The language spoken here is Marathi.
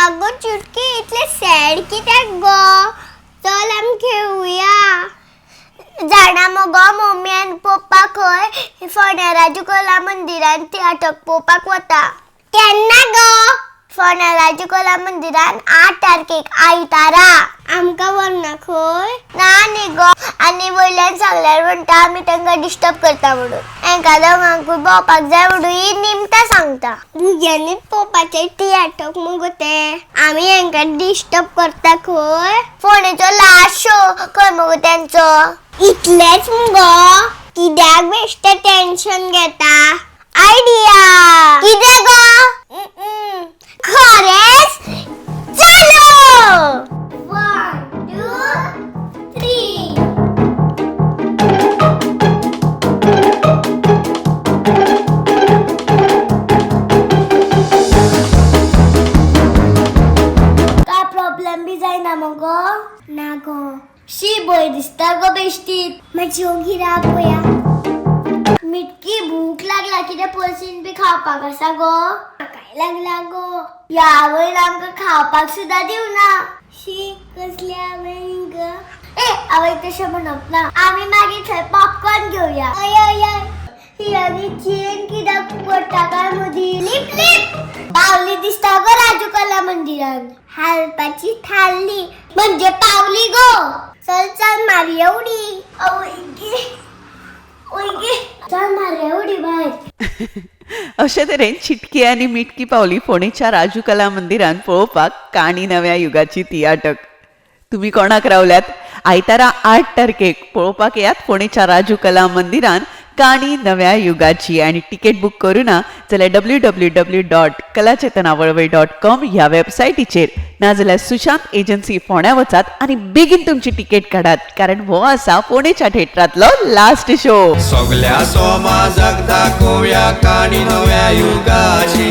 अगो चुटकी इतले सॅड कित्याक गो? चल आमी खेळुया. जाणा मगो मम्मी आनी पप्पा खंय फोंड्या राजू कला मंदिरान तियाटक पळोवपाक वता. केन्ना गो? फोंड्या राजू कला मंदिरान 8 तारखेक आयतारा. आमकां व्हरना खंय? ना न्ही गो, आनी वयल्यान सांगल्यार म्हणटा आमी तांकां डिस्टर्ब करता म्हणून. हांकां दोगांकूय भोंवपाक जाय म्हणून ही निमतां सांगता. भुरग्यांनीच पळोवपाचें तियाटक मुगो तें. आमी हांकां डिस्टर्ब करता खंय? फोंडेचो लास्ट शो खंय मुगो तेंचो? इतलेंच मुगो. कित्याक बेश्टें टेन्शन घेता? आयडिया. कितें गो? खरेंच? चलो. 1 2 3. काय प्रॉब्लेम बी जायना मगो? ना गो. शी भंय दिसता गो बेश्टीत. मातशी ओगी राव पळया. मिटकी भूक लागला कितें पर्सीन बी खावपाक आसा गो? काय लागला गो? या वयर आमकां खावपाक सुद्दां दिवना. शी कसली आवय ग. आवय तशें म्हणप ना. आमी मागीर थंय पॉपकॉर्न घेवया. ही आनी चेन कित्याक पडटा काय मदीं? लिप लिप पावली दिसता गो राजू कला मंदिरान. हालपाची थारली म्हणजे पावली गो. चल चल मारया उडी. चल मारया उडी भायर. अशे तरेन चिटकी आनी मिटकी पावली फोंडेच्या राजू कला मंदिरान पळोवपाक काणी नव्या युगाची तियाटक. तुम्ही कोणाक रावल्यात? आयतारा 8 तारखेक पळोवपाक येयात फोंडेच्या राजू कला मंदिरान काणी नव्या युगाची. आनी तिकेट बूक करूना जाल्यार www.kalachetanavalvai.com ह्या वेबसायटीचेर नाजाल्यार सुशांत एजन्सी फोंड्या वचात आनी बेगीन तुमची तिकेट काडात, कारण हो आसा फोंडेच्या थिएटरांतलो लास्ट शो. सगळ्या समाजाक दाखोवया काणी नव्या युगाची.